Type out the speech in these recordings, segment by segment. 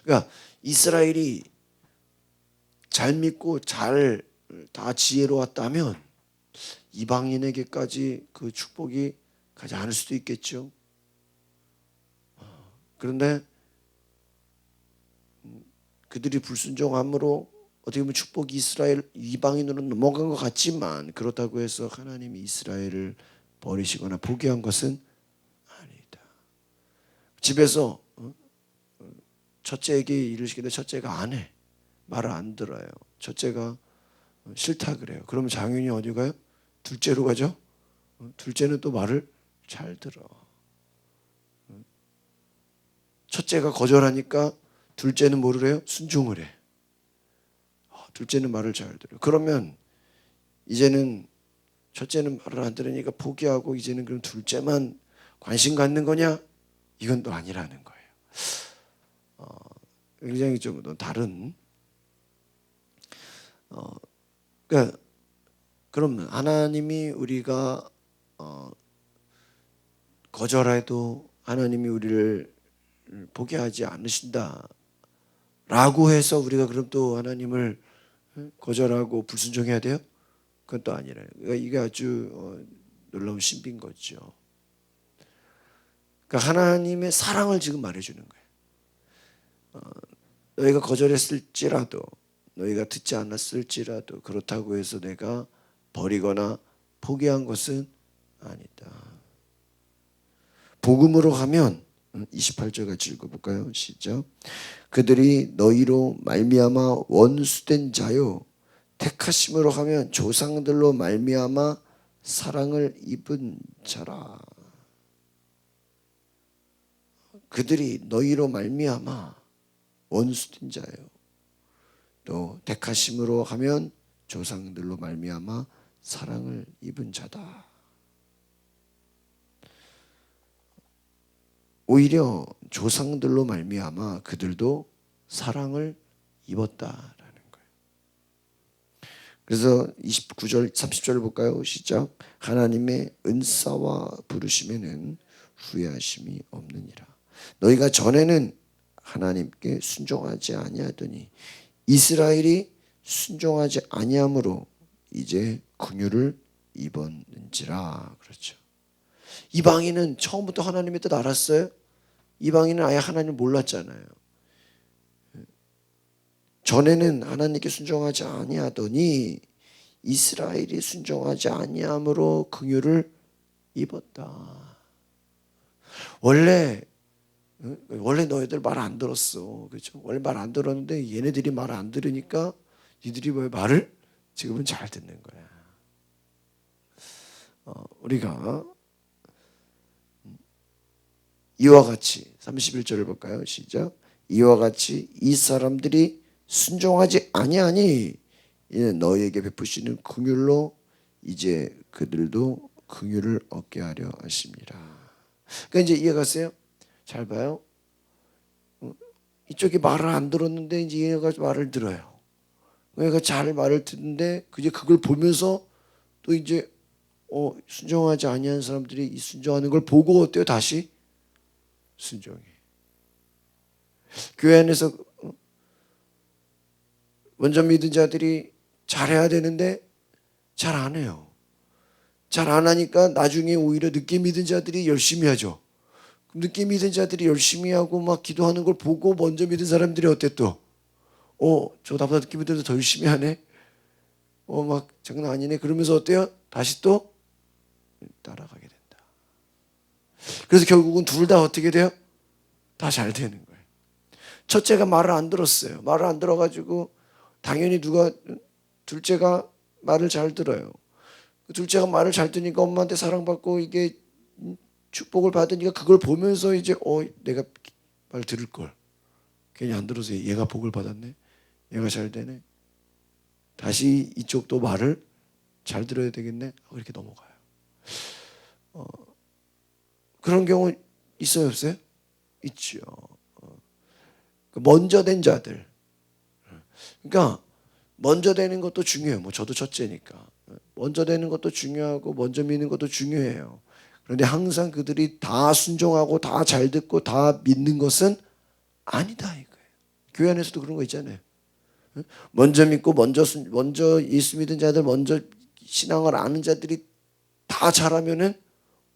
그러니까 이스라엘이 잘 믿고 잘 다 지혜로웠다면 이방인에게까지 그 축복이 가지 않을 수도 있겠죠. 그런데 그들이 불순종함으로 어떻게 보면 축복이 이스라엘 이방인으로 넘어간 것 같지만 그렇다고 해서 하나님이 이스라엘을 버리시거나 포기한 것은 아니다. 집에서 첫째에게 일을 시키는데 첫째가 안 해. 말을 안 들어요. 첫째가 싫다 그래요. 그러면 장윤이 어디 가요? 둘째로 가죠. 둘째는 또 말을 잘 들어. 첫째가 거절하니까 둘째는 뭐를 해요? 순종을 해. 둘째는 말을 잘 들어요. 그러면 이제는 첫째는 말을 안 들으니까 포기하고 이제는 그럼 둘째만 관심 갖는 거냐? 이건 또 아니라는 거예요. 굉장히 좀 다른. 그러니까 그럼 하나님이 우리가 거절해도 하나님이 우리를 포기하지 않으신다 라고 해서 우리가 그럼 또 하나님을 거절하고 불순종해야 돼요? 그건 또 아니라요. 그러니까 이게 아주 놀라운 신비인 거죠. 그러니까 하나님의 사랑을 지금 말해주는 거예요. 너희가 거절했을지라도 너희가 듣지 않았을지라도 그렇다고 해서 내가 버리거나 포기한 것은 아니다. 복음으로 가면 28절 같이 읽어볼까요? 시작. 그들이 너희로 말미암아 원수된 자요 택하심으로 하면 조상들로 말미암아 사랑을 입은 자라. 그들이 너희로 말미암아 원수된 자요 또 택하심으로 하면 조상들로 말미암아 사랑을 입은 자다. 오히려 조상들로 말미암아 그들도 사랑을 입었다라는 거예요. 그래서 29절 30절을 볼까요? 시작. 하나님의 은사와 부르심에는 후회하심이 없느니라. 너희가 전에는 하나님께 순종하지 아니하더니 이스라엘이 순종하지 아니함으로 이제 긍휼을 입었는지라. 그렇죠. 이방인은 처음부터 하나님의 뜻 알았어요? 이방인은 아예 하나님을 몰랐잖아요. 전에는 하나님께 순종하지 아니하더니 이스라엘이 순종하지 아니함으로 긍휼을 입었다. 원래 너희들 말 안 들었어. 그렇죠? 원래 말 안 들었는데 얘네들이 말 안 들으니까 니들이 왜 말을 지금은 잘 듣는 거야. 우리가 이와 같이 31절을 볼까요? 시작. 이와 같이 이 사람들이 순종하지 아니하니 이는 너희에게 베푸시는 긍휼로 이제 그들도 긍휼을 얻게 하려 하십니다. 그러니까 이제 이해가세요? 잘 봐요. 이쪽이 말을 안 들었는데 이제 얘가 말을 들어요. 얘가 잘 말을 듣는데 이제 그걸 보면서 또 이제 순종하지 아니한 사람들이 이 순종하는 걸 보고 어때요? 다시 순종해. 교회 안에서 먼저 믿은 자들이 잘해야 되는데 잘 안 해요. 잘 안 하니까 나중에 오히려 늦게 믿은 자들이 열심히 하죠. 늦게 믿은 자들이 열심히 하고 막 기도하는 걸 보고 먼저 믿은 사람들이 어때 또? 저 나보다 늦게 믿어도 더 열심히 하네? 막 장난 아니네? 그러면서 어때요? 다시 또 따라가게 된다. 그래서 결국은 둘 다 어떻게 돼요? 다 잘 되는 거예요. 첫째가 말을 안 들었어요. 말을 안 들어가지고 당연히 둘째가 말을 잘 들어요. 둘째가 말을 잘 듣니까 엄마한테 사랑받고 이게 축복을 받으니까 그걸 보면서 이제 내가 말 들을 걸. 괜히 안 들어서 얘가 복을 받았네. 얘가 잘 되네. 다시 이쪽도 말을 잘 들어야 되겠네. 이렇게 넘어가요. 그런 경우 있어요, 없어요? 있죠. 먼저 된 자들. 그러니까 먼저 되는 것도 중요해요. 저도 첫째니까. 먼저 되는 것도 중요하고 먼저 믿는 것도 중요해요. 그런데 항상 그들이 다 순종하고 다 잘 듣고 다 믿는 것은 아니다 이거예요. 교회 안에서도 그런 거 있잖아요. 먼저 믿고 먼저 예수 믿은 자들, 먼저 신앙을 아는 자들이 다 잘하면은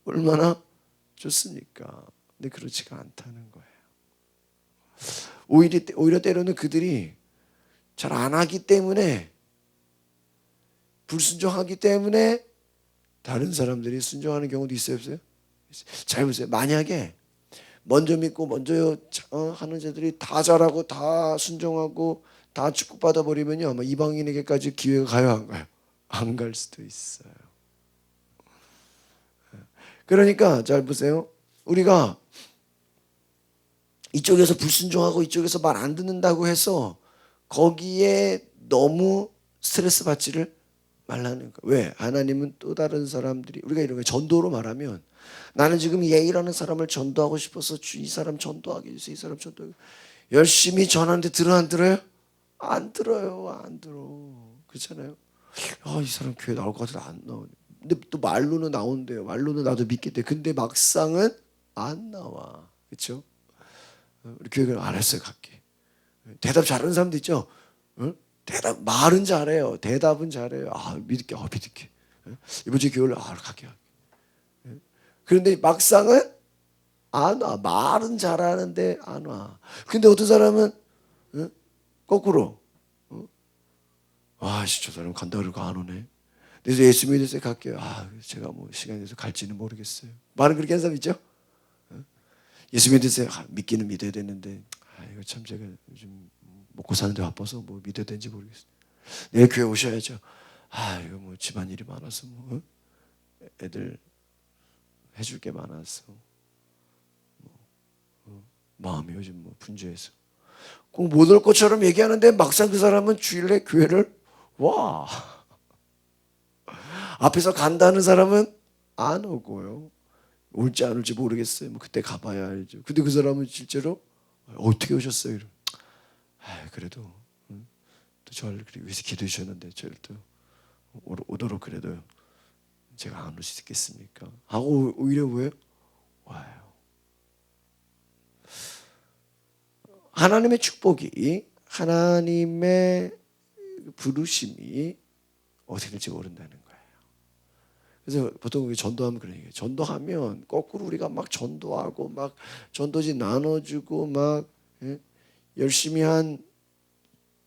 얼마나 좋습니까? 근데 그렇지가 않다는 거예요. 오히려 때로는 그들이 잘 안 하기 때문에, 불순종하기 때문에 다른 사람들이 순종하는 경우도 있어요, 없어요? 잘 보세요. 만약에 먼저 믿고 먼저 하는 자들이 다 잘하고 다 순종하고 다 축복받아 버리면요, 아마 이방인에게까지 기회가 가요, 안 가요? 안 갈 수도 있어요. 그러니까 잘 보세요. 우리가 이쪽에서 불순종하고 이쪽에서 말 안 듣는다고 해서 거기에 너무 스트레스 받지를 말라는 거예요. 왜? 하나님은 또 다른 사람들이, 우리가 이런 거 전도로 말하면, 나는 지금 A라는 사람을 전도하고 싶어서 이 사람 전도하게 해주세요. 이 사람 전도하게. 열심히 전하는데 들어 안 들어요? 안 들어요. 안 들어. 그렇잖아요. 이 사람 교회 나올 것 같은데 안 나오네. 근데 또 말로는 나온대요. 말로는 나도 믿겠대. 근데 막상은 안 나와. 그렇죠? 우리 교회는 알았어요. 갈게. 대답 잘하는 사람도 있죠. 대답 말은 잘해요. 대답은 잘해요. 믿을게. 믿을게. 이번 주 교회를 갈게. 그런데 막상은 안 와. 말은 잘하는데 안 와. 근데 어떤 사람은 거꾸로, 저 사람 간다 그러고 안 오네. 그래서 예수 믿으세요. 갈게요. 제가 뭐 시간이 돼서 갈지는 모르겠어요. 말은 그렇게 하는 사람 있죠. 예수 믿으세요. 믿기는 믿어야 되는데 이거 참 제가 요즘 먹고 사는데 바빠서 뭐 믿어야 되는지 모르겠어요. 내일 교회 오셔야죠. 이거 뭐 집안일이 많아서 뭐 애들 해줄 게 많아서 마음이 요즘 뭐 분주해서 꼭 못 올 것처럼 얘기하는데 막상 그 사람은 주일에 교회를 와. 앞에서 간다는 사람은 안 오고요. 올지 안 올지 모르겠어요. 뭐 그때 가봐야 알죠. 근데 그 사람은 실제로 어떻게 오셨어요? 이러면 그래도 또 저를 위해서 기도해 주셨는데 저를 또 오도록 그래도 제가 안 올 수 있겠습니까? 하고 오히려 왜 와요? 하나님의 축복이, 하나님의 부르심이 어떻게 될지 모른다는 거예요. 그래서 보통 전도하면 그런 얘기예요. 전도하면 거꾸로 우리가 막 전도하고 막 전도지 나눠주고 막 열심히 한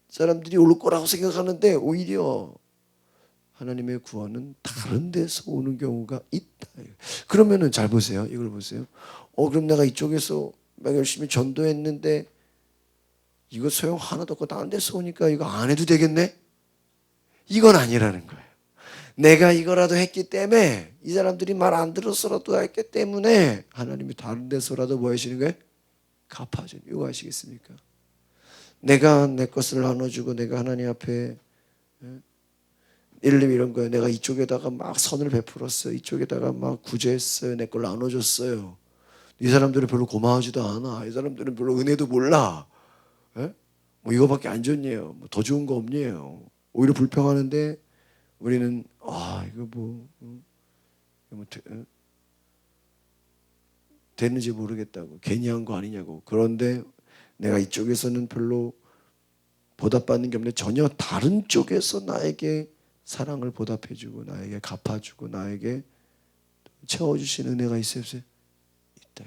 사람들이 올 거라고 생각하는데 오히려 하나님의 구원은 다른 데서 오는 경우가 있다. 그러면은 잘 보세요. 이걸 보세요. 그럼 내가 이쪽에서 막 열심히 전도했는데 이거 소용 하나도 없고 다른 데서 오니까 이거 안 해도 되겠네? 이건 아니라는 거예요. 내가 이거라도 했기 때문에, 이 사람들이 말 안 들었어라도 했기 때문에 하나님이 다른 데서라도 뭐 하시는 거예요? 갚아주는. 이거 아시겠습니까? 내가 내 것을 나눠주고 내가 하나님 앞에 예를 들면 이런 거예요. 내가 이쪽에다가 막 선을 베풀었어요. 이쪽에다가 막 구제했어요. 내 걸 나눠줬어요. 이 사람들은 별로 고마워하지도 않아. 이 사람들은 별로 은혜도 몰라. 뭐 이거밖에 안 줬네요. 뭐 더 좋은 거 없네요. 오히려 불평하는데 우리는 이거 뭐 되는지 모르겠다고, 괜히 한 거 아니냐고. 그런데 내가 이쪽에서는 별로 보답받는 게 없는데 전혀 다른 쪽에서 나에게 사랑을 보답해주고 나에게 갚아주고 나에게 채워주신 은혜가 있어요, 없어요? 있다.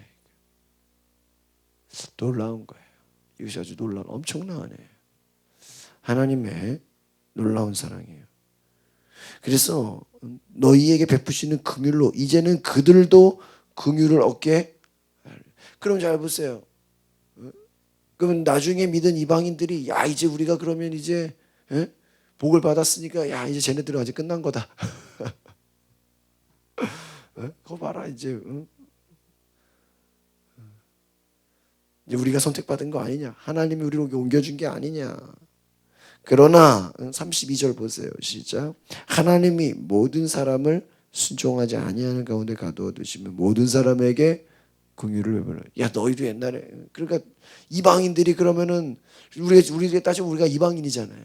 놀라운 거예요. 이것이 아주 놀라운, 엄청난 은혜예요. 하나님의 놀라운 사랑이에요. 그래서 너희에게 베푸시는 긍휼로 이제는 그들도 긍휼을 얻게. 그럼 잘 보세요. 그러면 나중에 믿은 이방인들이 이제 우리가 그러면 이제 복을 받았으니까 이제 쟤네들은 아직 끝난 거다. 그거 봐라 이제 우리가 선택받은 거 아니냐. 하나님이 우리로 옮겨준 게 아니냐. 그러나 32절 보세요. 시작. 하나님이 모든 사람을 순종하지 아니하는 가운데 가두어 두시면 모든 사람에게 긍휼을 베풀어. 너희도 옛날에 그러니까 이방인들이 그러면은 우리에게 따지면 우리가 이방인이잖아요.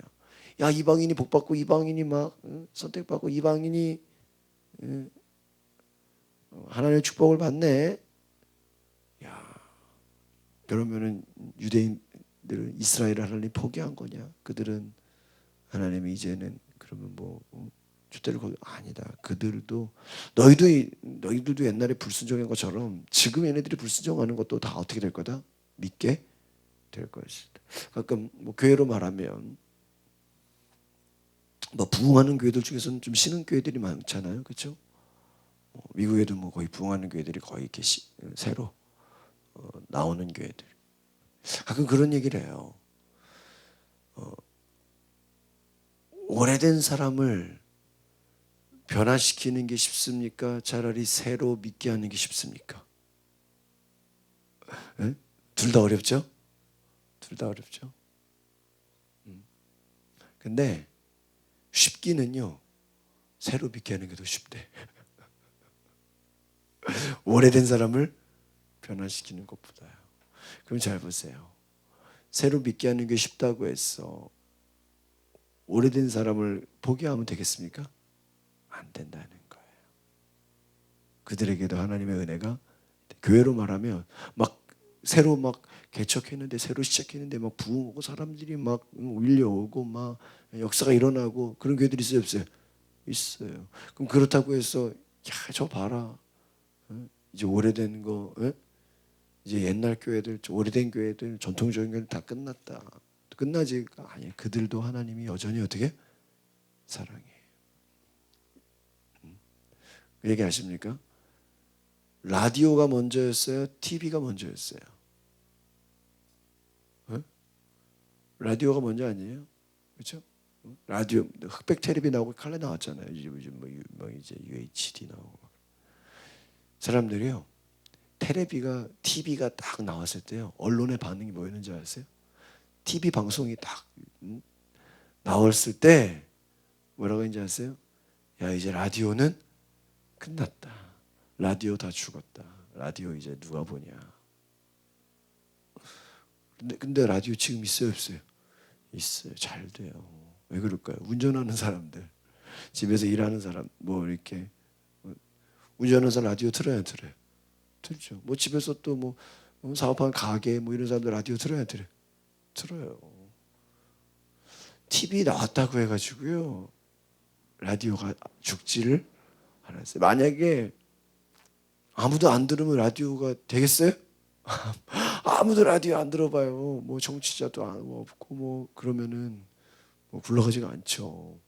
이방인이 복받고 이방인이 막 선택받고 이방인이 하나님의 축복을 받네. 그러면은 유대인 그들은 이스라엘을 하나님 포기한 거냐? 그들은 하나님이 이제는 그러면 뭐 주대를 거두 아니다. 그들도 너희들도 옛날에 불순종한 것처럼 지금 얘네들이 불순종하는 것도 다 어떻게 될 거다? 믿게 될 것이다. 가끔 뭐 교회로 말하면 뭐 부흥하는 교회들 중에서는 좀 쉬는 교회들이 많잖아요, 그렇죠? 미국에도 뭐 거의 부흥하는 교회들이 거의 이렇게 새로 나오는 교회들. 가끔 그런 얘기를 해요. 오래된 사람을 변화시키는 게 쉽습니까? 차라리 새로 믿게 하는 게 쉽습니까? 둘 다 어렵죠? 둘 다 어렵죠. 근데 쉽기는요, 새로 믿게 하는 게 더 쉽대. 오래된 사람을 변화시키는 것보다요. 그럼 잘 보세요. 새로 믿게 하는 게 쉽다고 해서 오래된 사람을 포기하면 되겠습니까? 안 된다는 거예요. 그들에게도 하나님의 은혜가 교회로 말하면 막 새로 막 개척했는데 새로 시작했는데 막 부흥하고 사람들이 막 밀려오고 막 역사가 일어나고 그런 교회들이 있어요, 없어요? 있어요. 그럼 그렇다고 해서 야, 저 봐라. 이제 오래된 거, 이제 옛날 교회들, 오래된 교회들, 전통적인 교회들 다 끝났다. 끝나지 아니. 그들도 하나님이 여전히 어떻게 사랑해. 그 얘기 아십니까? 라디오가 먼저였어요? TV가 먼저였어요? 라디오가 먼저 아니에요? 그렇죠? 라디오 흑백 텔레비 나오고 칼라 나왔잖아요. 요즘 뭐 이제 UHD 나오고 사람들이요. TV가 딱 나왔을 때요. 언론의 반응이 뭐였는지 아세요? TV 방송이 딱 나왔을 때 뭐라고 했는지 아세요? 야, 이제 라디오는 끝났다. 라디오 다 죽었다. 라디오 이제 누가 보냐. 근데 라디오 지금 있어요, 없어요? 있어요. 잘 돼요. 왜 그럴까요? 운전하는 사람들, 집에서 일하는 사람, 뭐 이렇게 운전하는 사람 라디오 틀어야 안 틀어요? 틀죠. 뭐 집에서 또 뭐 사업하는 가게 뭐 이런 사람들 라디오 틀어야 안 틀어요? 틀어요. TV 나왔다고 해가지고요 라디오가 죽지를 않았어요. 만약에 아무도 안 들으면 라디오가 되겠어요? 아무도 라디오 안 들어봐요. 뭐 정치자도 없고 뭐 그러면은 뭐 굴러가지가 않죠.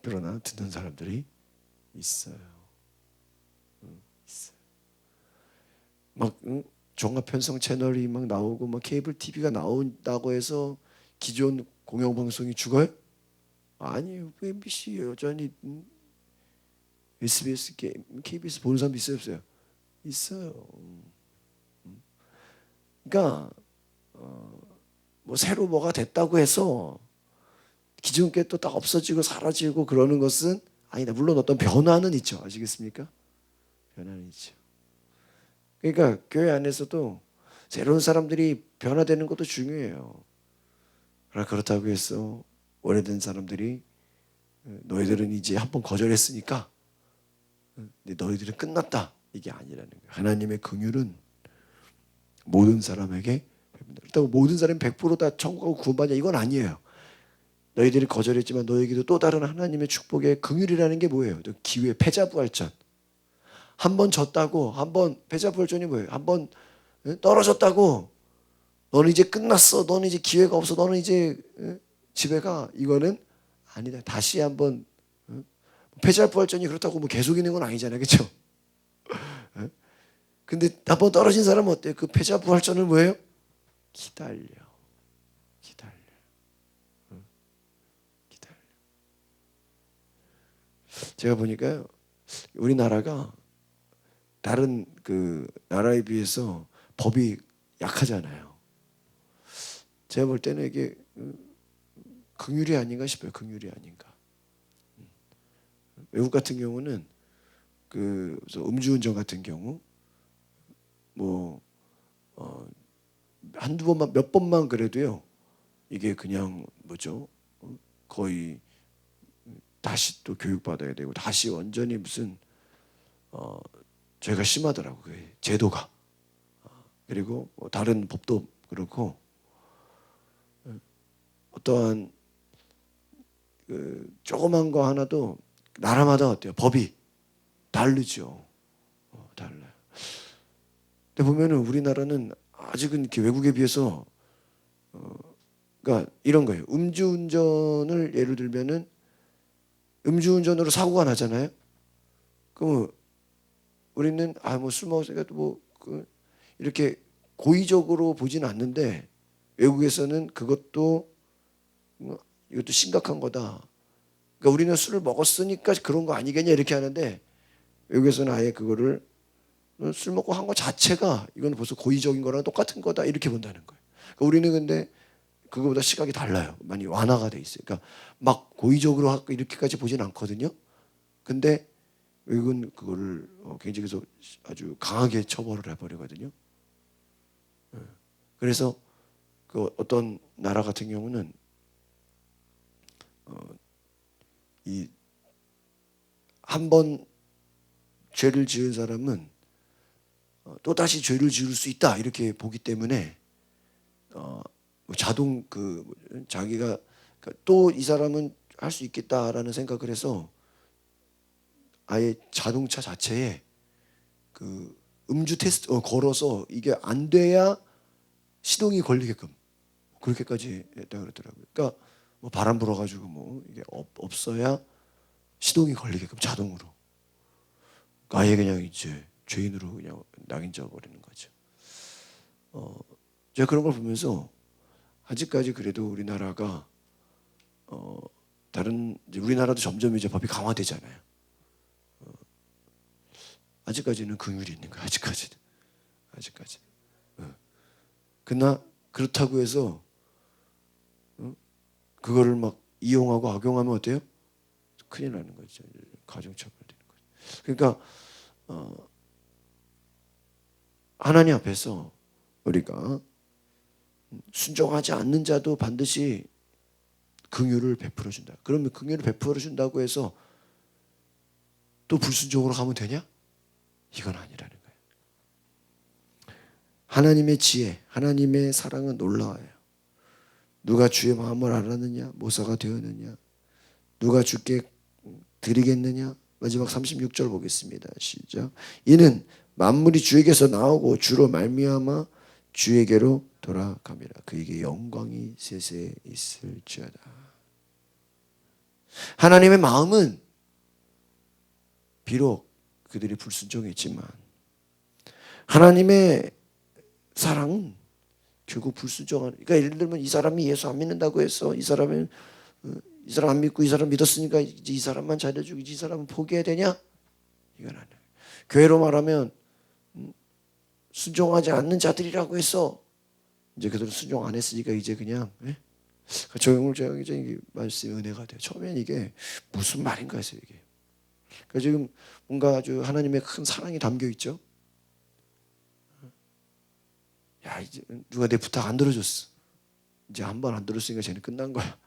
그러나 듣는 사람들이 있어요. 있어요. 막 종합 편성 채널이 막 나오고 막 케이블 TV가 나온다고 해서 기존 공영방송이 죽어요? 아니에요. MBC 여전히 SBS, KBS 보는 사람 있어요, 없어요? 있어요. 그러니까 뭐 새로 뭐가 됐다고 해서 기존 게 또 딱 없어지고 사라지고 그러는 것은 아니다. 물론 어떤 변화는 있죠. 아시겠습니까? 변화는 있죠. 그러니까 교회 안에서도 새로운 사람들이 변화되는 것도 중요해요. 그러나 그렇다고 해서 오래된 사람들이 너희들은 이제 한번 거절했으니까 너희들은 끝났다. 이게 아니라는 거예요. 하나님의 긍휼은 모든 사람에게 그렇다고 모든 사람이 100%다 천국하고 구원받냐 이건 아니에요. 너희들이 거절했지만 너에게도 또 다른 하나님의 축복의 긍휼이라는 게 뭐예요? 기회, 패자부활전. 한 번 졌다고, 한 번 패자부활전이 뭐예요? 한 번 떨어졌다고 너는 이제 끝났어. 너는 이제 기회가 없어. 너는 이제 집에 가. 이거는 아니다. 다시 한번 패자부활전이 그렇다고 뭐 계속 있는 건 아니잖아요. 그렇죠? 근데 한번 떨어진 사람은 어때요? 그 패자부활전을 뭐예요? 기다려. 기다려. 기다려. 제가 보니까요. 우리나라가 다른 그 나라에 비해서 법이 약하잖아요. 제가 볼 때는 이게 긍휼이 아닌가 싶어요. 긍휼이 아닌가. 외국 같은 경우는 그 음주운전 같은 경우 뭐 한두 번만 몇 번만 그래도요. 이게 그냥 뭐죠? 거의 다시 또 교육받아야 되고 다시 완전히 무슨 죄가 심하더라고 그 제도가. 그리고 다른 법도 그렇고 어떠한 그 조그만 거 하나도 나라마다 어때요? 법이 다르죠. 달라요. 근데 보면은 우리나라는 아직은 이렇게 외국에 비해서 그러니까 이런 거예요. 음주운전을 예를 들면은 음주운전으로 사고가 나잖아요. 그럼 우리는 뭐 술 먹었으니까 또그 이렇게 고의적으로 보지는 않는데 외국에서는 그것도 이것도 심각한 거다. 그러니까 우리는 술을 먹었으니까 그런 거 아니겠냐 이렇게 하는데 외국에서는 아예 그거를 술 먹고 한 거 자체가 이건 벌써 고의적인 거랑 똑같은 거다 이렇게 본다는 거예요. 그러니까 우리는 근데 그거보다 시각이 달라요. 많이 완화가 돼 있어요. 그러니까 막 고의적으로 하고 이렇게까지 보진 않거든요. 근데 외국은 그거를 굉장히 그래서 아주 강하게 처벌을 해버리거든요. 그래서 그 어떤 나라 같은 경우는 이 한 번 죄를 지은 사람은 또 다시 죄를 지을 수 있다 이렇게 보기 때문에 자동 자기가 또 이 사람은 할 수 있겠다라는 생각을 해서 아예 자동차 자체에 그 음주 테스트 걸어서 이게 안 돼야 시동이 걸리게끔 그렇게까지 했다 그러더라고요. 그러니까 뭐 바람 불어가지고 뭐 이게 없어야 시동이 걸리게끔 자동으로 아예 그냥 이제 죄인으로 그냥 낙인져 버리는 거죠. 제가 그런 걸 보면서 아직까지 그래도 우리나라가 다른 이제 우리나라도 점점 이제 법이 강화되잖아요. 아직까지는 긍휼이 있는 거예요. 아직까지. 그러나 그렇다고 해서 그거를 막 이용하고 악용하면 어때요? 큰일 나는 거죠. 가중처벌되는 거죠. 그러니까 하나님 앞에서 우리가 순종하지 않는 자도 반드시 긍휼을 베풀어 준다. 그러면 긍휼을 베풀어 준다고 해서 또 불순종으로 가면 되냐? 이건 아니라는 거예요. 하나님의 지혜, 하나님의 사랑은 놀라워요. 누가 주의 마음을 알았느냐? 모사가 되었느냐? 누가 주께 드리겠느냐? 마지막 36절 보겠습니다. 시작. 이는 만물이 주에게서 나오고 주로 말미암아 주에게로 돌아갑니다. 그에게 영광이 세세에 있을지어다. 하나님의 마음은 비록 그들이 불순종했지만 하나님의 사랑은 결국 불순종하는. 그러니까 예를 들면 이 사람이 예수 안 믿는다고 해서 이 사람 안 믿고 이 사람 믿었으니까 이제 이 사람만 잘해주고 이 사람은 포기해야 되냐? 이건 아니에요. 교회로 말하면 순종하지 않는 자들이라고 해서 이제 그들은 순종 안 했으니까 이제 그냥 오늘 제가 이제 말씀이 은혜가 돼요. 처음엔 이게 무슨 말인가 했어요 이게. 그러니까 지금 뭔가 아주 하나님의 큰 사랑이 담겨 있죠. 야 이제 누가 내 부탁 안 들어줬어. 이제 한 번 안 들었으니까 쟤는 끝난 거야.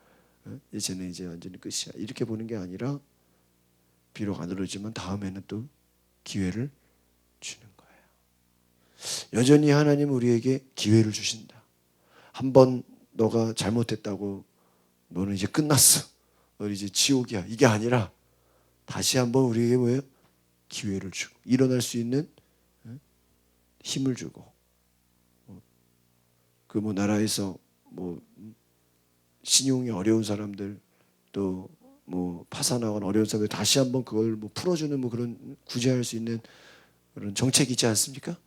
쟤는 이제 완전히 끝이야. 이렇게 보는 게 아니라 비록 안 들어주지만 다음에는 또 기회를 주는 거예요. 여전히 하나님은 우리에게 기회를 주신다. 한 번 너가 잘못했다고 너는 이제 끝났어. 너는 이제 지옥이야. 이게 아니라 다시 한번 우리에게 뭐예요? 기회를 주고 일어날 수 있는 힘을 주고 그 뭐 나라에서 뭐 신용이 어려운 사람들 또 뭐 파산하거나 어려운 사람들 다시 한번 그걸 뭐 풀어주는 뭐 그런 구제할 수 있는 그런 정책이 있지 않습니까?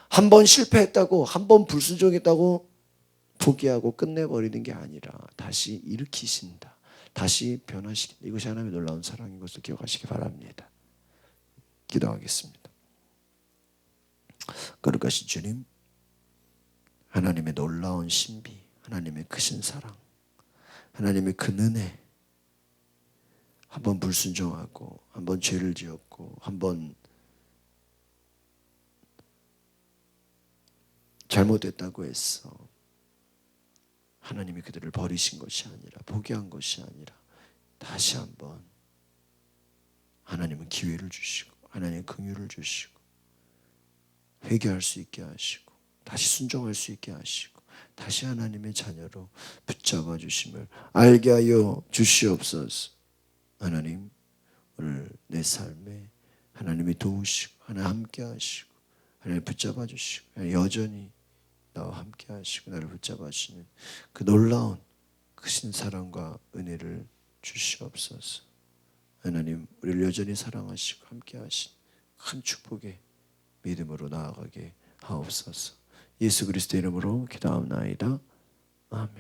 한 번 실패했다고 한 번 불순종했다고 포기하고 끝내버리는 게 아니라 다시 일으키신다. 다시 변화시킨다. 이것이 하나님의 놀라운 사랑인 것을 기억하시기 바랍니다. 기도하겠습니다. 거룩하신 주님, 하나님의 놀라운 신비, 하나님의 크신 사랑, 하나님의 큰 은혜, 한번 불순종하고 한번 죄를 지었고 한번 잘못됐다고 해서 하나님이 그들을 버리신 것이 아니라 포기한 것이 아니라 다시 한번 하나님은 기회를 주시고 하나님의 긍휼을 주시고 회개할 수 있게 하시고 다시 순종할 수 있게 하시고 다시 하나님의 자녀로 붙잡아 주심을 알게 하여 주시옵소서. 하나님, 오늘 내 삶에 하나님이 도우시고 하나님 함께 하시고 하나님 붙잡아 주시고 여전히 나와 함께 하시고 나를 붙잡아 주시는 그 놀라운 크신 사랑과 은혜를 주시옵소서. 하나님, 우리를 여전히 사랑하시고 함께 하신 큰 축복의 믿음으로 나아가게 하옵소서. 예수 그리스도의 이름으로 기도하옵나이다. 아멘.